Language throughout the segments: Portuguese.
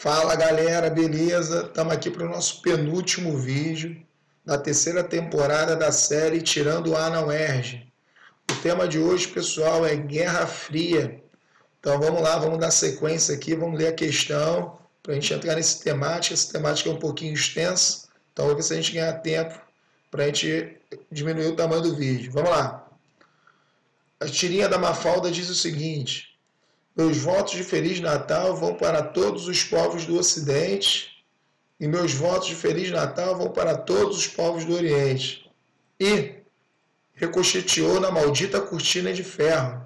Fala galera, beleza? Estamos aqui para o nosso penúltimo vídeo da terceira temporada da série Tirando o Ar na UERJ. O tema de hoje, pessoal, é Guerra Fria. Então vamos lá, vamos dar sequência aqui, vamos ler a questão para a gente entrar nessa temática. Essa temática é um pouquinho extensa, então vamos ver se a gente ganhar tempo para a gente diminuir o tamanho do vídeo. Vamos lá. A tirinha da Mafalda diz o seguinte: meus votos de Feliz Natal vão para todos os povos do Ocidente e meus votos de Feliz Natal vão para todos os povos do Oriente. E ricocheteou na maldita cortina de ferro.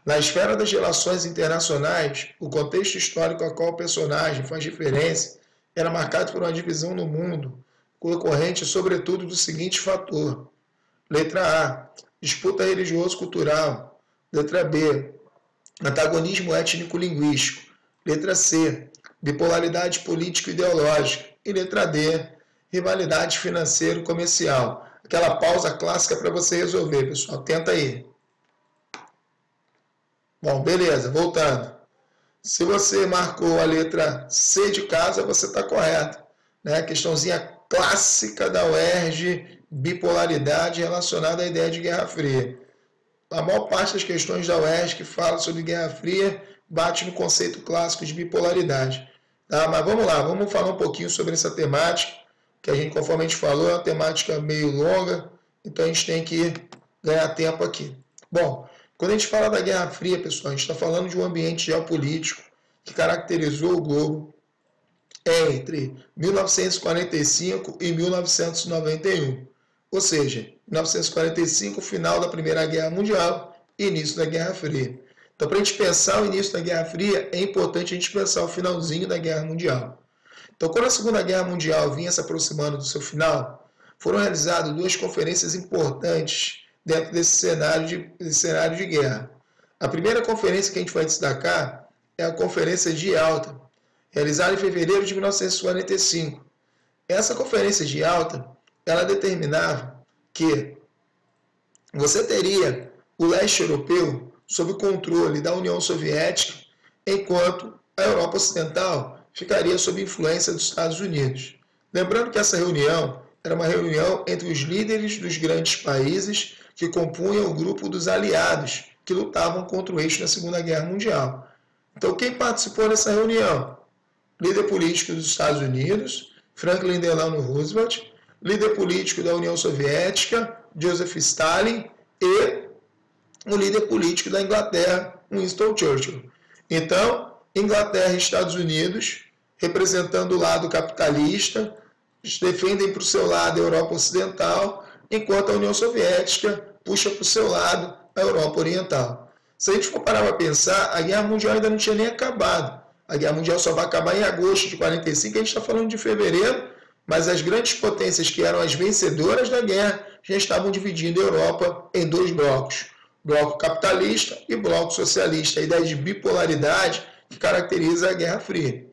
Na esfera das relações internacionais, o contexto histórico a qual o personagem faz referência era marcado por uma divisão no mundo, decorrente sobretudo do seguinte fator. Letra A, disputa religioso-cultural. Letra B, antagonismo étnico-linguístico. Letra C, bipolaridade político-ideológica. E letra D, rivalidade financeiro-comercial. Aquela pausa clássica para você resolver, pessoal. Tenta aí. Bom, beleza, voltando. Se você marcou a letra C de casa, você está correto. Né? Questãozinha clássica da UERJ, bipolaridade relacionada à ideia de Guerra Fria. A maior parte das questões da UERJ que fala sobre Guerra Fria bate no conceito clássico de bipolaridade. Tá? Mas vamos lá, vamos falar um pouquinho sobre essa temática, que a gente, conforme a gente falou, é uma temática meio longa, então a gente tem que ganhar tempo aqui. Bom, quando a gente fala da Guerra Fria, pessoal, a gente está falando de um ambiente geopolítico que caracterizou o globo entre 1945 e 1991. Ou seja, 1945, final da Primeira Guerra Mundial e início da Guerra Fria. Então, para a gente pensar o início da Guerra Fria, é importante a gente pensar o finalzinho da Guerra Mundial. Então, quando a Segunda Guerra Mundial vinha se aproximando do seu final, foram realizadas duas conferências importantes dentro desse cenário de guerra. A primeira conferência que a gente vai destacar é a Conferência de Yalta, realizada em fevereiro de 1945. Essa Conferência de Yalta, ela determinava que você teria o leste europeu sob controle da União Soviética, enquanto a Europa Ocidental ficaria sob influência dos Estados Unidos. Lembrando que essa reunião era uma reunião entre os líderes dos grandes países que compunham o grupo dos aliados que lutavam contra o eixo na Segunda Guerra Mundial. Então, quem participou dessa reunião? Líder político dos Estados Unidos, Franklin Delano Roosevelt, líder político da União Soviética, Joseph Stalin, e o líder político da Inglaterra, Winston Churchill. Então, Inglaterra e Estados Unidos, representando o lado capitalista, defendem para o seu lado a Europa Ocidental, enquanto a União Soviética puxa para o seu lado a Europa Oriental. Se a gente for parar para pensar, a Guerra Mundial ainda não tinha nem acabado. A Guerra Mundial só vai acabar em agosto de 1945, a gente está falando de fevereiro, mas as grandes potências que eram as vencedoras da guerra já estavam dividindo a Europa em dois blocos. Bloco capitalista e bloco socialista, a ideia de bipolaridade que caracteriza a Guerra Fria.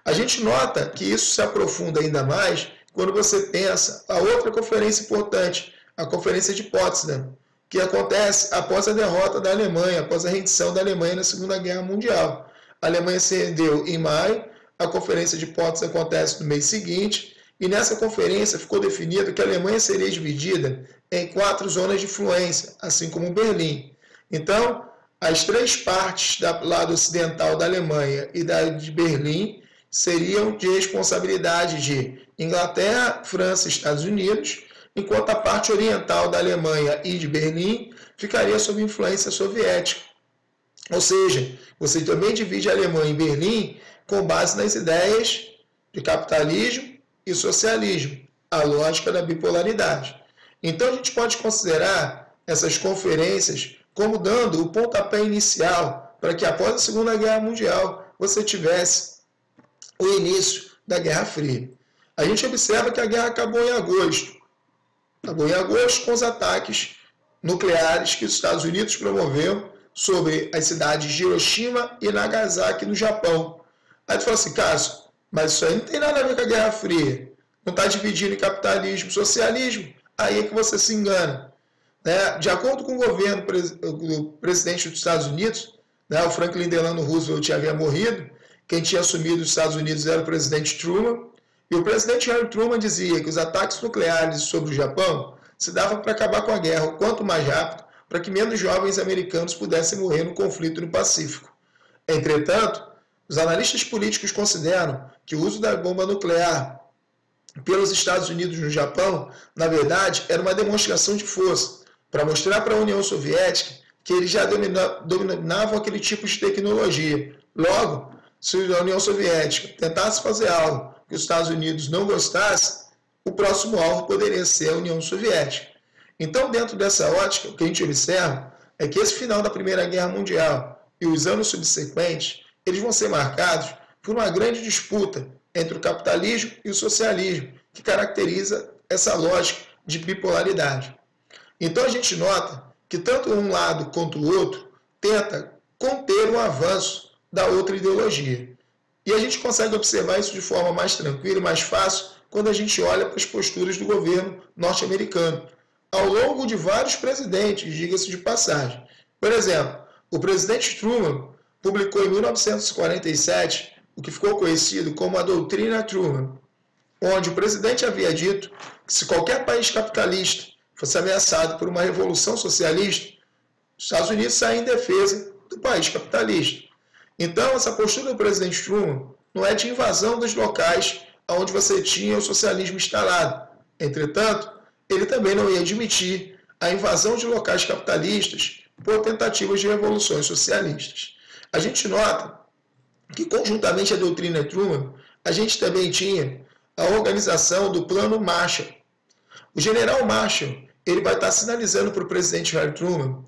A gente nota que isso se aprofunda ainda mais quando você pensa a outra conferência importante, a Conferência de Potsdam, que acontece após a derrota da Alemanha, após a rendição da Alemanha na Segunda Guerra Mundial. A Alemanha se rendeu em maio, a Conferência de Potsdam acontece no mês seguinte, e nessa conferência ficou definido que a Alemanha seria dividida em 4 zonas de influência, assim como Berlim. Então, as 3 partes do lado ocidental da Alemanha e da de Berlim seriam de responsabilidade de Inglaterra, França e Estados Unidos, enquanto a parte oriental da Alemanha e de Berlim ficaria sob influência soviética. Ou seja, você também divide a Alemanha em Berlim com base nas ideias de capitalismo e socialismo, a lógica da bipolaridade. Então a gente pode considerar essas conferências como dando o pontapé inicial para que após a Segunda Guerra Mundial você tivesse o início da Guerra Fria. A gente observa que a guerra acabou em agosto. Acabou em agosto com os ataques nucleares que os Estados Unidos promoveu sobre as cidades de Hiroshima e Nagasaki, no Japão. Aí tu fala assim, Cássio, mas isso aí não tem nada a ver com a Guerra Fria. Não está dividindo em capitalismo e socialismo. Aí é que você se engana. Né? De acordo com o governo do presidente dos Estados Unidos, né, o Franklin Delano Roosevelt havia morrido, quem tinha assumido os Estados Unidos era o presidente Truman, e o presidente Harry Truman dizia que os ataques nucleares sobre o Japão se davam para acabar com a guerra o quanto mais rápido, para que menos jovens americanos pudessem morrer no conflito no Pacífico. Entretanto, os analistas políticos consideram que o uso da bomba nuclear pelos Estados Unidos no Japão, na verdade, era uma demonstração de força, para mostrar para a União Soviética que eles já dominavam aquele tipo de tecnologia. Logo, se a União Soviética tentasse fazer algo que os Estados Unidos não gostasse, o próximo alvo poderia ser a União Soviética. Então, dentro dessa ótica, o que a gente observa é que esse final da Primeira Guerra Mundial e os anos subsequentes, eles vão ser marcados por uma grande disputa entre o capitalismo e o socialismo, que caracteriza essa lógica de bipolaridade. Então, a gente nota que tanto um lado quanto o outro tenta conter o avanço da outra ideologia. E a gente consegue observar isso de forma mais tranquila e mais fácil quando a gente olha para as posturas do governo norte-americano, ao longo de vários presidentes, diga-se de passagem. Por exemplo, o presidente Truman publicou em 1947 o que ficou conhecido como a doutrina Truman, onde o presidente havia dito que se qualquer país capitalista fosse ameaçado por uma revolução socialista, os Estados Unidos saem em defesa do país capitalista. Então, essa postura do presidente Truman não é de invasão dos locais onde você tinha o socialismo instalado. Entretanto, ele também não ia admitir a invasão de locais capitalistas por tentativas de revoluções socialistas. A gente nota que, conjuntamente à doutrina Truman, a gente também tinha a organização do Plano Marshall. O general Marshall ele vai estar sinalizando para o presidente Harry Truman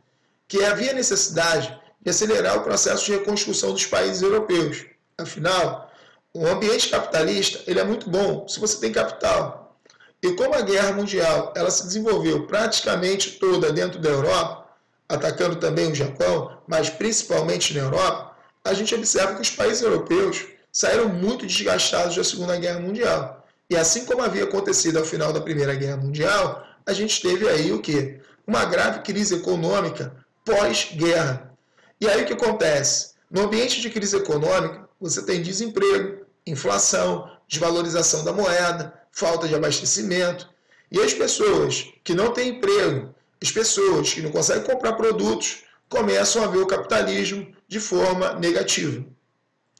que havia necessidade de acelerar o processo de reconstrução dos países europeus. Afinal, o ambiente capitalista ele é muito bom se você tem capital. E como a guerra mundial ela se desenvolveu praticamente toda dentro da Europa, atacando também o Japão, mas principalmente na Europa, a gente observa que os países europeus saíram muito desgastados da Segunda Guerra Mundial. E assim como havia acontecido ao final da Primeira Guerra Mundial, a gente teve aí o quê? Uma grave crise econômica pós-guerra. E aí o que acontece? No ambiente de crise econômica, você tem desemprego, inflação, desvalorização da moeda, falta de abastecimento. E as pessoas que não têm emprego, as pessoas que não conseguem comprar produtos, começam a ver o capitalismo de forma negativa.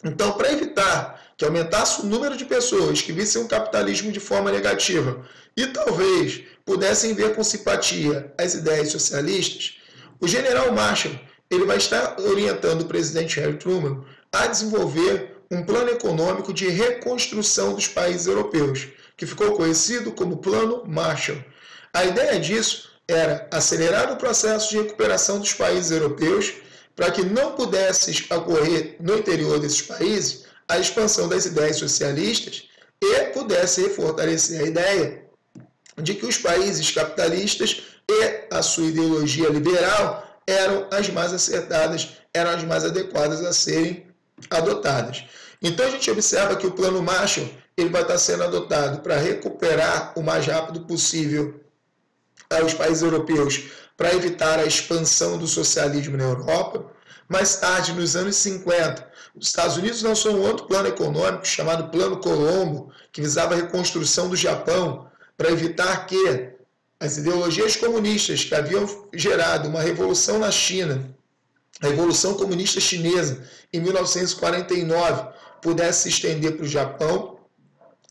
Então, para evitar que aumentasse o número de pessoas que vissem o capitalismo de forma negativa e talvez pudessem ver com simpatia as ideias socialistas, o general Marshall ele vai estar orientando o presidente Harry Truman a desenvolver um plano econômico de reconstrução dos países europeus, que ficou conhecido como Plano Marshall. A ideia disso era acelerar o processo de recuperação dos países europeus para que não pudesse ocorrer no interior desses países a expansão das ideias socialistas e pudesse fortalecer a ideia de que os países capitalistas e a sua ideologia liberal eram as mais acertadas, eram as mais adequadas a serem adotadas. Então a gente observa que o Plano Marshall ele vai estar sendo adotado para recuperar o mais rápido possível os países europeus para evitar a expansão do socialismo na Europa. Mais tarde, nos anos 50, os Estados Unidos lançou um outro plano econômico chamado Plano Colombo, que visava a reconstrução do Japão para evitar que as ideologias comunistas que haviam gerado uma revolução na China, a Revolução Comunista Chinesa, em 1949, pudesse se estender para o Japão,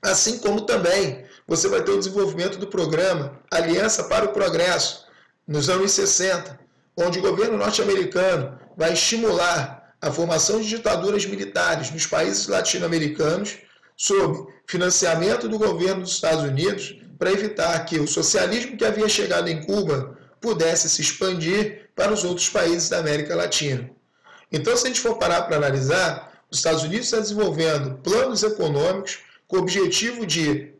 assim como também você vai ter o desenvolvimento do programa Aliança para o Progresso, nos anos 60, onde o governo norte-americano vai estimular a formação de ditaduras militares nos países latino-americanos, sob financiamento do governo dos Estados Unidos, para evitar que o socialismo que havia chegado em Cuba pudesse se expandir para os outros países da América Latina. Então, se a gente for parar para analisar, os Estados Unidos estão desenvolvendo planos econômicos com o objetivo de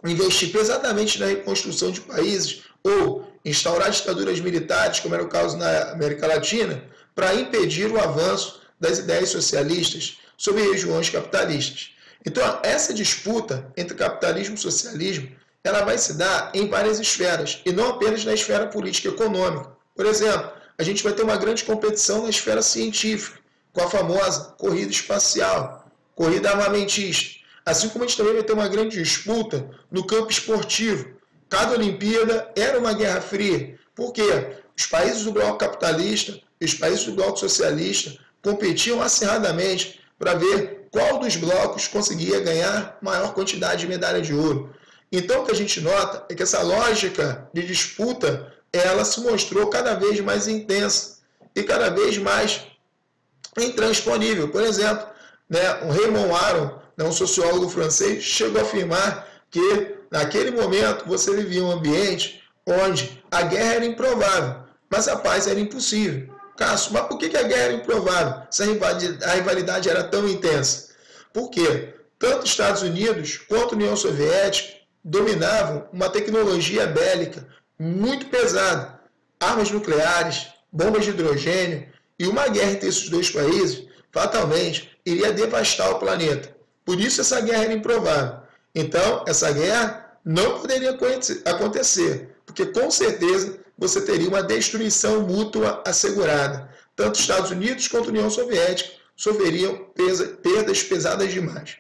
investir pesadamente na reconstrução de países ou instaurar ditaduras militares, como era o caso na América Latina, para impedir o avanço das ideias socialistas sobre regiões capitalistas. Então, essa disputa entre capitalismo e socialismo, ela vai se dar em várias esferas, e não apenas na esfera política e econômica. Por exemplo, a gente vai ter uma grande competição na esfera científica, com a famosa corrida espacial, corrida armamentista. Assim como a gente também vai ter uma grande disputa no campo esportivo. Cada Olimpíada era uma guerra fria. Por quê? Os países do bloco capitalista e os países do bloco socialista competiam acirradamente para ver qual dos blocos conseguia ganhar maior quantidade de medalha de ouro. Então, o que a gente nota é que essa lógica de disputa, ela se mostrou cada vez mais intensa e cada vez mais intransponível. Por exemplo, o Raymond Aron, um sociólogo francês, chegou a afirmar que, naquele momento, você vivia um ambiente onde a guerra era improvável, mas a paz era impossível. Cássio, mas por que a guerra era improvável se a rivalidade era tão intensa? Porque tanto os Estados Unidos quanto a União Soviética dominavam uma tecnologia bélica muito pesada, armas nucleares, bombas de hidrogênio, e uma guerra entre esses dois países, fatalmente, iria devastar o planeta. Por isso essa guerra era improvável. Então, essa guerra não poderia acontecer, porque com certeza você teria uma destruição mútua assegurada. Tanto os Estados Unidos quanto a União Soviética sofreriam perdas pesadas demais.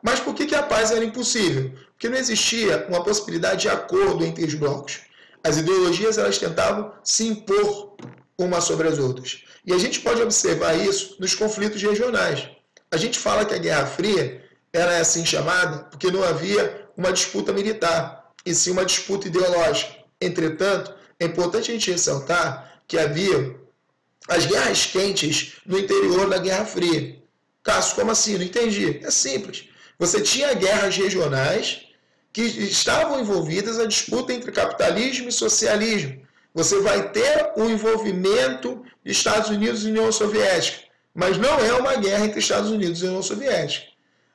Mas por que a paz era impossível? Porque não existia uma possibilidade de acordo entre os blocos. As ideologias elas tentavam se impor umas sobre as outras. E a gente pode observar isso nos conflitos regionais. A gente fala que a Guerra Fria era assim chamada porque não havia uma disputa militar, e sim uma disputa ideológica. Entretanto, é importante a gente ressaltar que havia as guerras quentes no interior da Guerra Fria. Cássio, como assim? Não entendi. É simples. Você tinha guerras regionais que estavam envolvidas na disputa entre capitalismo e socialismo. Você vai ter o envolvimento de Estados Unidos e União Soviética, mas não é uma guerra entre Estados Unidos e União Soviética.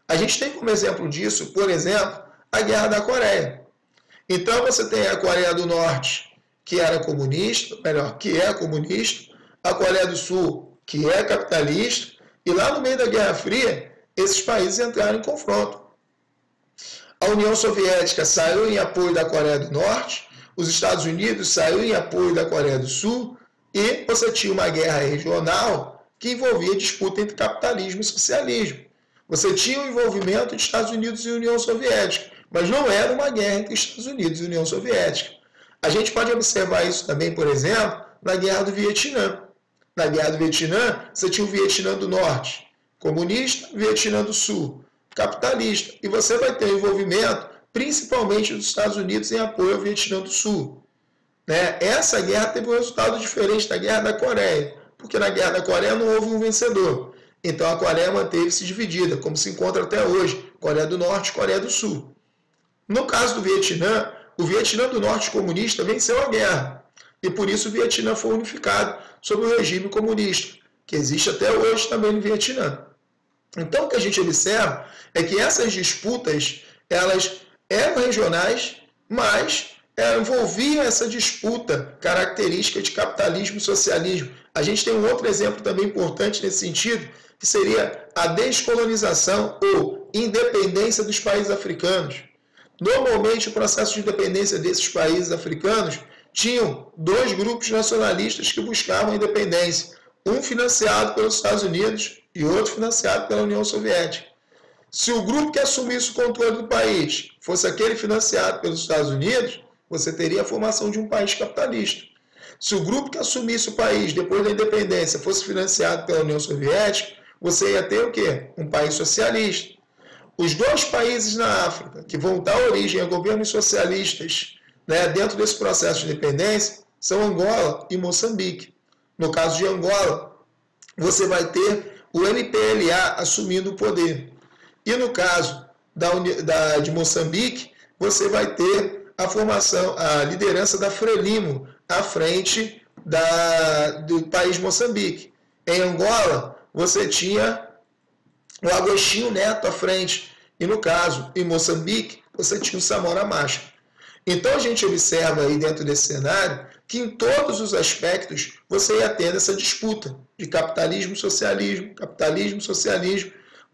A gente tem como exemplo disso, por exemplo, a Guerra da Coreia. Então você tem a Coreia do Norte, que era comunista, que é comunista, a Coreia do Sul, que é capitalista, e lá no meio da Guerra Fria, esses países entraram em confronto. A União Soviética saiu em apoio da Coreia do Norte, os Estados Unidos saiu em apoio da Coreia do Sul, e você tinha uma guerra regional que envolvia disputa entre capitalismo e socialismo. Você tinha o envolvimento de Estados Unidos e União Soviética, mas não era uma guerra entre Estados Unidos e União Soviética. A gente pode observar isso também, por exemplo, na Guerra do Vietnã. Na Guerra do Vietnã, você tinha o Vietnã do Norte, comunista, Vietnã do Sul, capitalista, e você vai ter o envolvimento principalmente dos Estados Unidos em apoio ao Vietnã do Sul. Essa guerra teve um resultado diferente da Guerra da Coreia, porque na Guerra da Coreia não houve um vencedor. Então a Coreia manteve-se dividida, como se encontra até hoje, Coreia do Norte e Coreia do Sul. No caso do Vietnã, o Vietnã do Norte comunista venceu a guerra, e por isso o Vietnã foi unificado sob o regime comunista, que existe até hoje também no Vietnã. Então o que a gente observa é que essas disputas, elas eram regionais, mas envolviam essa disputa característica de capitalismo e socialismo. A gente tem um outro exemplo também importante nesse sentido, que seria a descolonização ou independência dos países africanos. Normalmente, o processo de independência desses países africanos tinham dois grupos nacionalistas que buscavam a independência, um financiado pelos Estados Unidos e outro financiado pela União Soviética. Se o grupo que assumisse o controle do país fosse aquele financiado pelos Estados Unidos, você teria a formação de um país capitalista. Se o grupo que assumisse o país depois da independência fosse financiado pela União Soviética, você ia ter o quê? Um país socialista. Os dois países na África que vão dar origem a governos socialistas, dentro desse processo de independência são Angola e Moçambique. No caso de Angola, você vai ter o MPLA assumindo o poder. E no caso de Moçambique, você vai ter a formação, a liderança da Frelimo à frente do país Moçambique. Em Angola, você tinha o Agostinho Neto à frente. E no caso, em Moçambique, você tinha o Samora Machel. Então a gente observa aí dentro desse cenário que em todos os aspectos você ia tendo essa disputa de capitalismo, socialismo,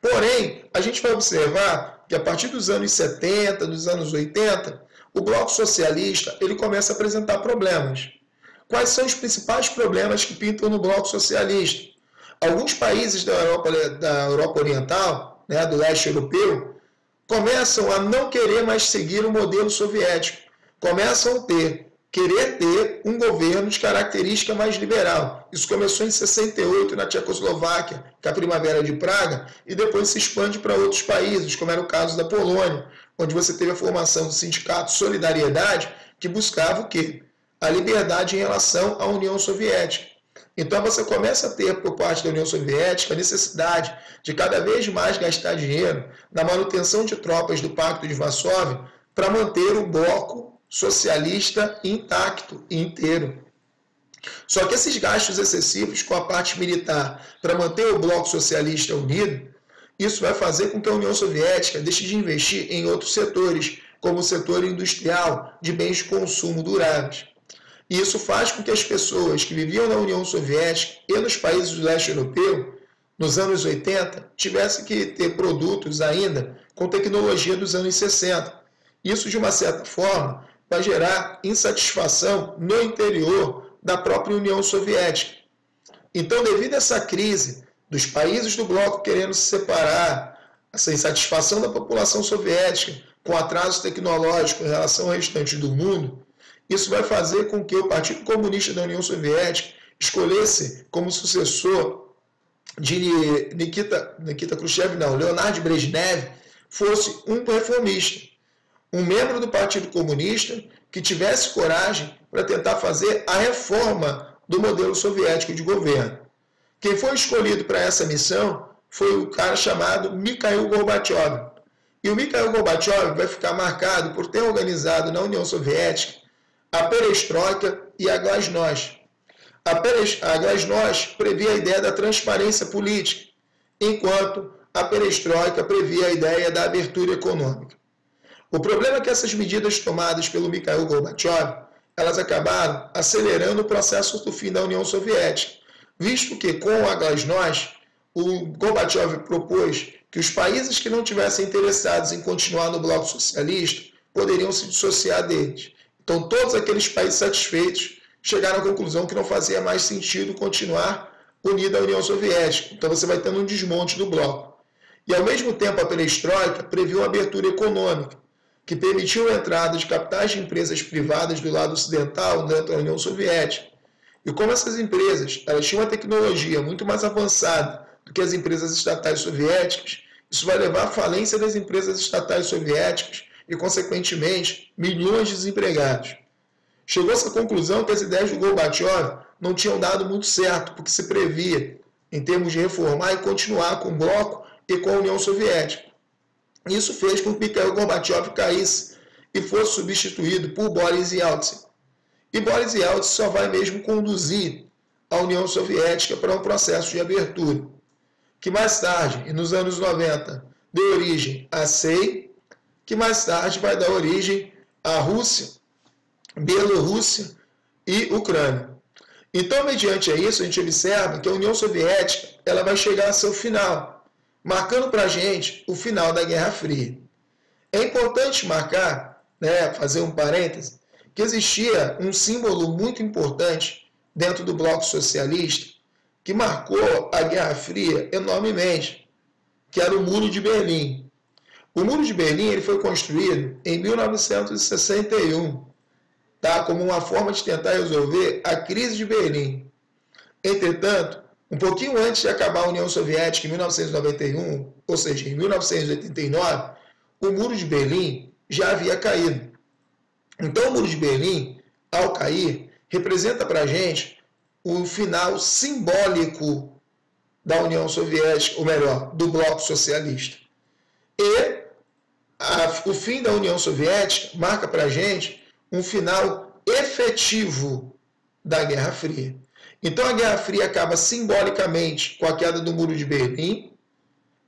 Porém, a gente vai observar que a partir dos anos 70, dos anos 80, o bloco socialista ele começa a apresentar problemas. Quais são os principais problemas que pintam no bloco socialista? Alguns países da Europa Oriental, né, do leste europeu, começam a não querer mais seguir o modelo soviético, começam a querer ter um governo de característica mais liberal. Isso começou em 68 na Tchecoslováquia, com a Primavera de Praga, e depois se expande para outros países, como era o caso da Polônia, onde você teve a formação do sindicato Solidariedade, que buscava o quê? A liberdade em relação à União Soviética. Então você começa a ter, por parte da União Soviética, a necessidade de cada vez mais gastar dinheiro na manutenção de tropas do Pacto de Varsóvia para manter o bloco socialista intacto e inteiro. Só que esses gastos excessivos com a parte militar para manter o bloco socialista unido, isso vai fazer com que a União Soviética deixe de investir em outros setores, como o setor industrial de bens de consumo duráveis. E isso faz com que as pessoas que viviam na União Soviética e nos países do leste europeu, nos anos 80, tivessem que ter produtos ainda com tecnologia dos anos 60. Isso, de uma certa forma, vai gerar insatisfação no interior da própria União Soviética. Então, devido a essa crise dos países do bloco querendo se separar, essa insatisfação da população soviética com atraso tecnológico em relação ao restante do mundo, isso vai fazer com que o Partido Comunista da União Soviética escolhesse como sucessor de Nikita Khrushchev, não, Leonid Brezhnev, fosse um reformista, um membro do Partido Comunista que tivesse coragem para tentar fazer a reforma do modelo soviético de governo. Quem foi escolhido para essa missão foi o cara chamado Mikhail Gorbachev. E o Mikhail Gorbachev vai ficar marcado por ter organizado na União Soviética a perestroika e a glasnost. A glasnost previa a ideia da transparência política, enquanto a perestroika previa a ideia da abertura econômica. O problema é que essas medidas tomadas pelo Mikhail Gorbachev, elas acabaram acelerando o processo do fim da União Soviética, visto que com a glasnost, o Gorbachev propôs que os países que não tivessem interessados em continuar no bloco socialista poderiam se dissociar deles. Então, todos aqueles países satisfeitos chegaram à conclusão que não fazia mais sentido continuar unido à União Soviética. Então, você vai tendo um desmonte do bloco. E, ao mesmo tempo, a perestroika previu uma abertura econômica, que permitiu a entrada de capitais de empresas privadas do lado ocidental dentro da União Soviética. E como essas empresas elas tinham uma tecnologia muito mais avançada do que as empresas estatais soviéticas, isso vai levar à falência das empresas estatais soviéticas e, consequentemente, milhões de desempregados. Chegou-se à conclusão que as ideias do Gorbachev não tinham dado muito certo, porque se previa, em termos de reformar e continuar com o bloco e com a União Soviética. Isso fez com que Mikhail Gorbachev caísse e fosse substituído por Boris Yeltsin. E Boris Yeltsin só vai mesmo conduzir a União Soviética para um processo de abertura, que mais tarde, e nos anos 90, deu origem à SEI, que mais tarde vai dar origem à Rússia, Bielorrússia e Ucrânia. Então, mediante isso, a gente observa que a União Soviética ela vai chegar a seu final, marcando para a gente o final da Guerra Fria. É importante marcar, fazer um parêntese, que existia um símbolo muito importante dentro do bloco socialista que marcou a Guerra Fria enormemente, que era o Muro de Berlim. O Muro de Berlim ele foi construído em 1961, como uma forma de tentar resolver a crise de Berlim. Entretanto, um pouquinho antes de acabar a União Soviética, em 1991, ou seja, em 1989, o Muro de Berlim já havia caído. Então, o Muro de Berlim, ao cair, representa para a gente o final simbólico da União Soviética, ou melhor, do bloco socialista. E o fim da União Soviética marca para a gente um final efetivo da Guerra Fria. Então, a Guerra Fria acaba simbolicamente com a queda do Muro de Berlim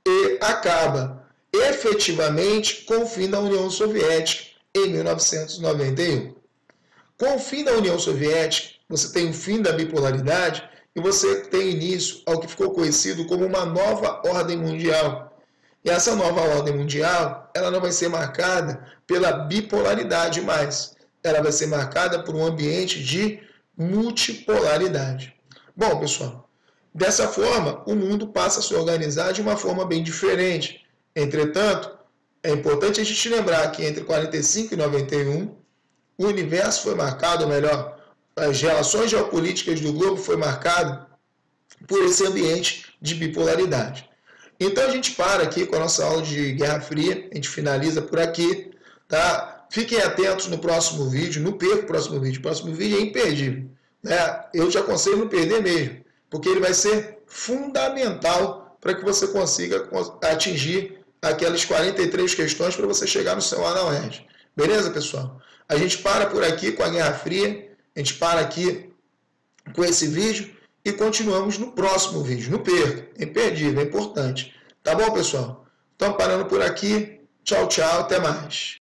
e acaba efetivamente com o fim da União Soviética em 1991. Com o fim da União Soviética, você tem o fim da bipolaridade e você tem início ao que ficou conhecido como uma nova ordem mundial. E essa nova ordem mundial, ela não vai ser marcada pela bipolaridade mais. Ela vai ser marcada por um ambiente de multipolaridade. Bom, pessoal, Dessa forma, o mundo passa a se organizar de uma forma bem diferente. Entretanto, é importante a gente lembrar que entre 45 e 91, o universo foi marcado, ou melhor, as relações geopolíticas do globo foi marcado por esse ambiente de bipolaridade. Então a gente para aqui com a nossa aula de Guerra Fria, a gente finaliza por aqui, tá? Fiquem atentos no próximo vídeo, não perca o próximo vídeo é imperdível, né? Eu te aconselho não perder mesmo, porque ele vai ser fundamental para que você consiga atingir aquelas 43 questões para você chegar no celular na UERJ. Beleza, pessoal? A gente para por aqui com a Guerra Fria, a gente para aqui com esse vídeo e continuamos no próximo vídeo. Não perca, é imperdível, é importante. Tá bom, pessoal? Então, parando por aqui. Tchau, tchau, até mais.